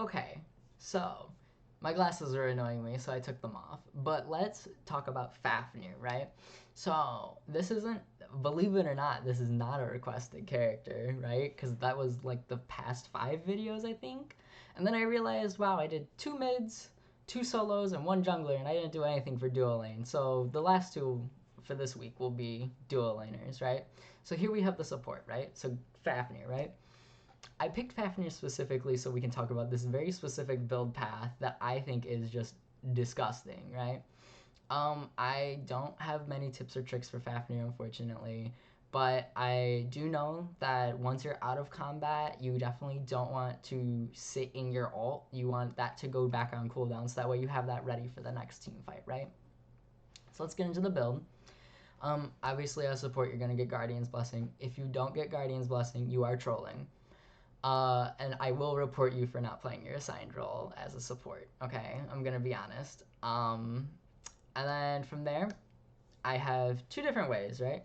Okay, so my glasses are annoying me, so I took them off. But let's talk about Fafnir, right? So this isn't, believe it or not, this is not a requested character, right? Because that was like the past 5 videos, I think. And then I realized, wow, I did 2 mids, 2 solos, and 1 jungler, and I didn't do anything for duo lane. So the last 2 for this week will be duo laners, right? So here we have the support, right? So Fafnir, right? I picked Fafnir specifically so we can talk about this very specific build path that I think is just disgusting, right? I don't have many tips or tricks for Fafnir, unfortunately, but I do know that once you're out of combat, you definitely don't want to sit in your ult. You want that to go back on cooldown, so that way you have that ready for the next team fight, right? So let's get into the build. Obviously, as support, you're gonna get Guardian's Blessing. If you don't get Guardian's Blessing, you are trolling. And I will report you for not playing your assigned role as a support. Okay, I'm gonna be honest. And then from there, I have 2 different ways, right?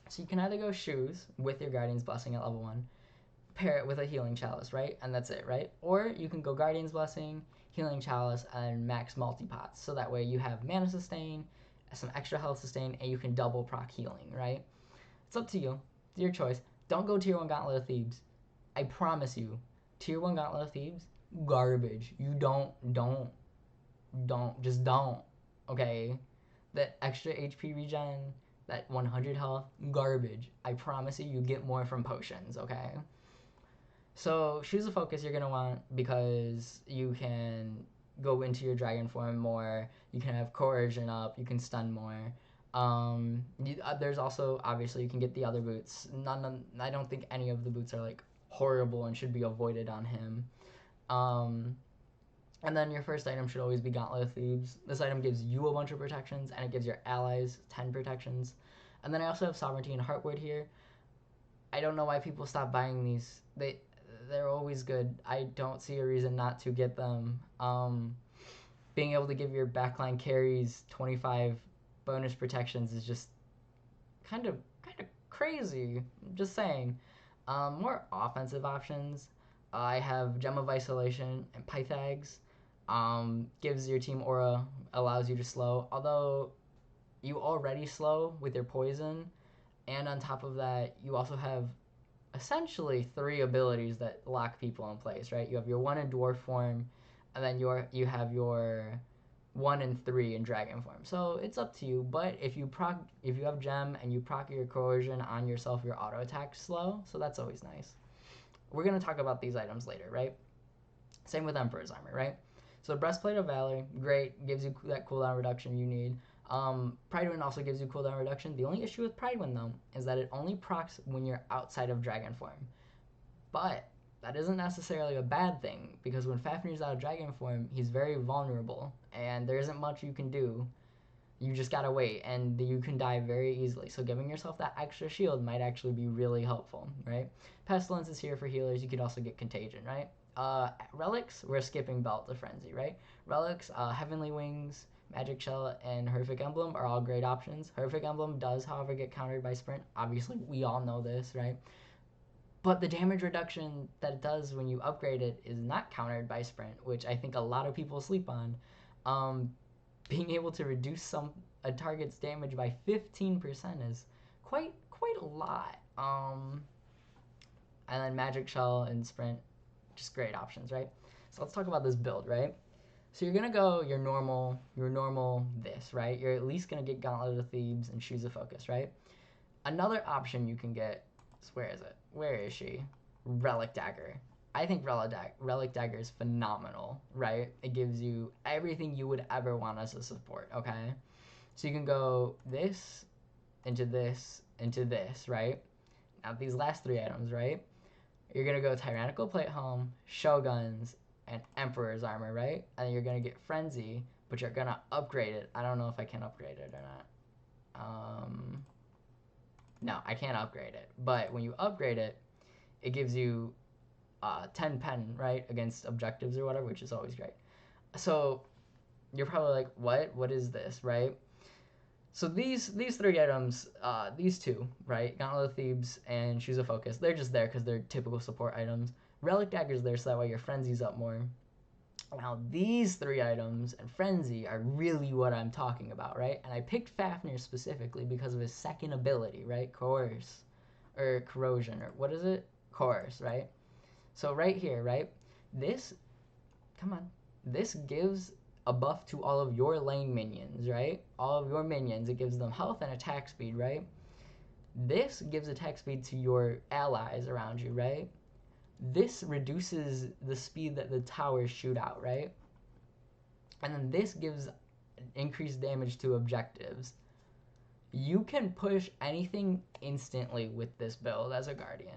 So you can either go shoes with your Guardian's Blessing at level 1, pair it with a Healing Chalice, right? And that's it, right? Or you can go Guardian's Blessing, Healing Chalice, and max multi-pots. So that way you have mana sustain, some extra health sustain, and you can double proc healing, right? It's up to you. It's your choice. Don't go tier 1 Gauntlet of Thebes. I promise you, tier 1 Gauntlet of Thebes, garbage. You just don't. Okay? That extra HP regen, that 100 health, garbage. I promise you, you get more from potions, okay? So, Shoes of Focus you're gonna want because you can go into your dragon form more, you can have coercion up, you can stun more. There's also, obviously, you can get the other boots. I don't think any of the boots are like horrible and should be avoided on him. And then your first item should always be Gauntlet of Thebes. This item gives you a bunch of protections, and it gives your allies 10 protections. And then I also have Sovereignty and Heartwood here. I don't know why people stop buying these. They're always good. I don't see a reason not to get them. Being able to give your backline carries 25 bonus protections is just kind of crazy. I'm just saying. More offensive options. I have Gem of Isolation and Pythags. Gives your team aura, allows you to slow. Although you already slow with your poison, and on top of that, you also have essentially 3 abilities that lock people in place. Right? You have your 1 in dwarf form, and then you have your 1 and 3 in dragon form. So it's up to you. But if you have gem and you proc your coercion on yourself, your auto attack slow. So that's always nice. We're gonna talk about these items later, right? Same with Emperor's Armor, right? So Breastplate of Valor, great, gives you that cooldown reduction you need. Pride Wind also gives you cooldown reduction. The only issue with Pride Wind though is that it only procs when you're outside of dragon form. But that isn't necessarily a bad thing, because when Fafnir's out of dragon form, he's very vulnerable, and there isn't much you can do. You just gotta wait, and you can die very easily. So giving yourself that extra shield might actually be really helpful, right? Pestilence is here for healers. You could also get Contagion, right? Relics, we're skipping Belt to Frenzy, right? Relics, Heavenly Wings, Magic Shell, and Horrific Emblem are all great options. Horrific Emblem does, however, get countered by Sprint. Obviously, we all know this, right? But the damage reduction that it does when you upgrade it is not countered by Sprint, which I think a lot of people sleep on. Being able to reduce a target's damage by 15% is quite a lot. And then Magic Shell and Sprint, just great options, right? So let's talk about this build, right? So you're gonna go your normal this, right? You're at least gonna get Gauntlet of Thebes and Shoes of Focus, right? Another option you can get is, where is it? Where is she? Relic Dagger. I think Relic Dagger is phenomenal, right? It gives you everything you would ever want as a support, okay? So you can go this, into this, into this, right? Now these last 3 items, right? You're going to go Tyrannical Plate Helm, Shoguns, and Emperor's Armor, right? And you're going to get Frenzy, but you're going to upgrade it. I don't know if I can upgrade it or not. No, I can't upgrade it. But when you upgrade it, it gives you 10 pen, right, against objectives or whatever, which is always great. So you're probably like, what is this, right? So these 3 items, these 2, right, Gauntlet of Thebes and Shoes of Focus, they're just there because they're typical support items. Relic Dagger's there so that way your Frenzy's up more. Now these three items and Frenzy are really what I'm talking about, right? And I picked Fafnir specifically because of his second ability, right? Coerce, or Corrosion, or what is it? Coerce, right? So right here, right? This, come on, this gives a buff to all of your lane minions, right? All of your minions, it gives them health and attack speed, right? This gives attack speed to your allies around you, right? This reduces the speed that the towers shoot out, right? And then this gives increased damage to objectives. You can push anything instantly with this build as a guardian.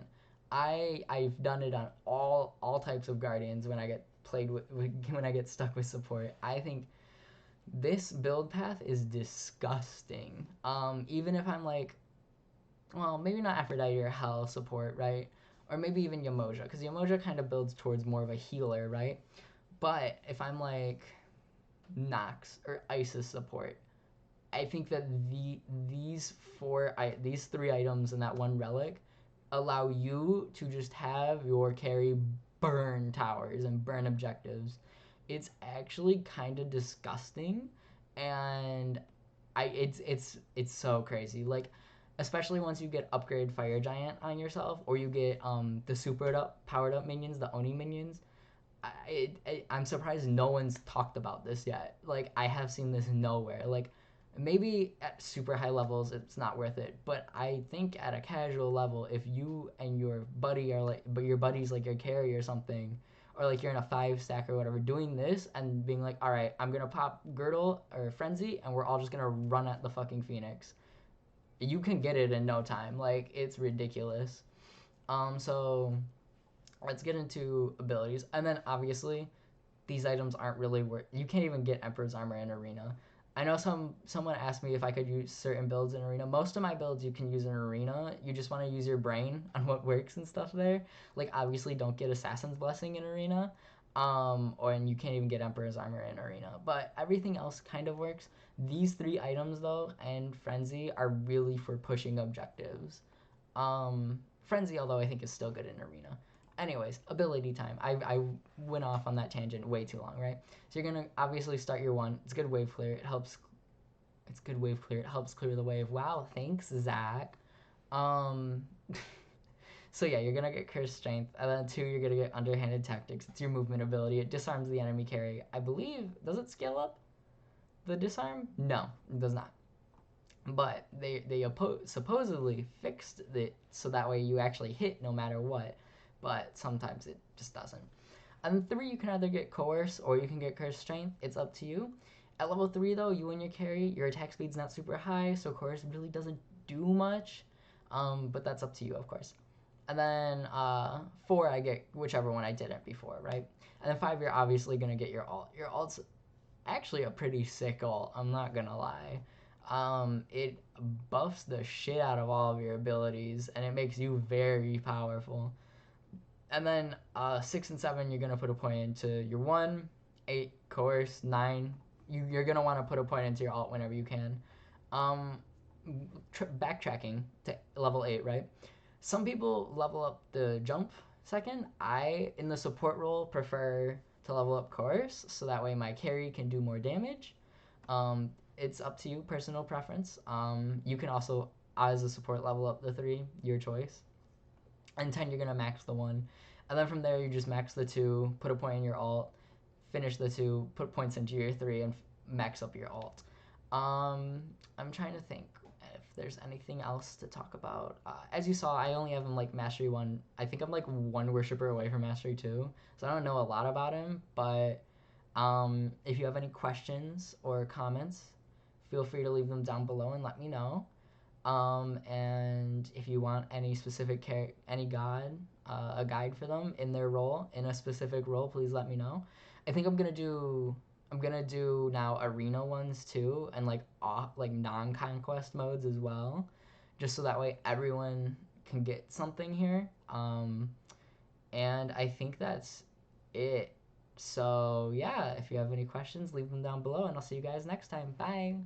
I've done it on all types of guardians when I get played with when I get stuck with support. I think this build path is disgusting. Even if I'm like, well, maybe not Aphrodite or Hell support, right? Or maybe even Yamoja, because Yamoja kind of builds towards more of a healer, right? But if I'm like Nox or Isis support, I think that these three items and that one relic allow you to just have your carry burn towers and burn objectives. It's actually kind of disgusting, and it's so crazy. Like, especially once you get upgrade Fire Giant on yourself, or you get the powered up minions, the Oni minions. I'm surprised no one's talked about this yet. Like, I have seen this nowhere. Like, maybe at super high levels it's not worth it, but I think at a casual level, if you and your buddy are like, but your buddy's like your carry or something, or like you're in a 5 stack or whatever, doing this and being like, all right, I'm gonna pop Girdle or Frenzy, and we're all just gonna run at the fucking Phoenix. You can get it in no time. Like, it's ridiculous. So let's get into abilities, and then obviously these items aren't really worth. You can't even get Emperor's Armor in Arena. I know someone asked me if I could use certain builds in Arena. Most of my builds you can use in Arena. You just want to use your brain on what works and stuff there. Like, obviously don't get Assassin's Blessing in Arena. And you can't even get Emperor's Armor in Arena. But everything else kind of works. These three items though and Frenzy are really for pushing objectives. Frenzy, although I think is still good in Arena. Anyways, ability time. I went off on that tangent way too long, right? So you're gonna obviously start your one. It's good wave clear. It helps. It's good wave clear. It helps clear the wave. Wow, thanks, Zach. Um, so yeah, you're gonna get Curse Strength, and then 2, you're gonna get Underhanded Tactics. It's your movement ability. It disarms the enemy carry. I believe, does it scale up the disarm? No, it does not. But they supposedly fixed it so that way you actually hit no matter what. But sometimes it just doesn't. And 3, you can either get Coerce or you can get Curse Strength. It's up to you. At level 3, though, you and your carry, your attack speed's not super high, so Coerce really doesn't do much. But that's up to you, of course. And then 4, I get whichever one I didn't before, right? And then 5, you're obviously going to get your ult. Your ult's actually a pretty sick ult, I'm not going to lie. It buffs the shit out of all of your abilities, and it makes you very powerful. And then 6 and 7, you're gonna put a point into your 1, 8, Coerce, 9. You're gonna want to put a point into your ult whenever you can. Um, Backtracking to level 8, right? Some people level up the jump second. I, in the support role, prefer to level up Coerce, so that way my carry can do more damage. It's up to you, personal preference. You can also, as a support, level up the 3, your choice. And 10, you're going to max the 1. And then from there, you just max the 2, put a point in your ult, finish the 2, put points into your 3, and max up your ult. I'm trying to think if there's anything else to talk about. As you saw, I only have him like Mastery 1. I think I'm like 1 Worshipper away from Mastery 2. So I don't know a lot about him, but if you have any questions or comments, feel free to leave them down below and let me know. And if you want any specific any god, a guide for them in their role, in a specific role, please let me know. I think I'm gonna do now arena ones too, and like non-conquest modes as well, just so that way everyone can get something here. And I think that's it. So yeah, if you have any questions, leave them down below, and I'll see you guys next time. Bye.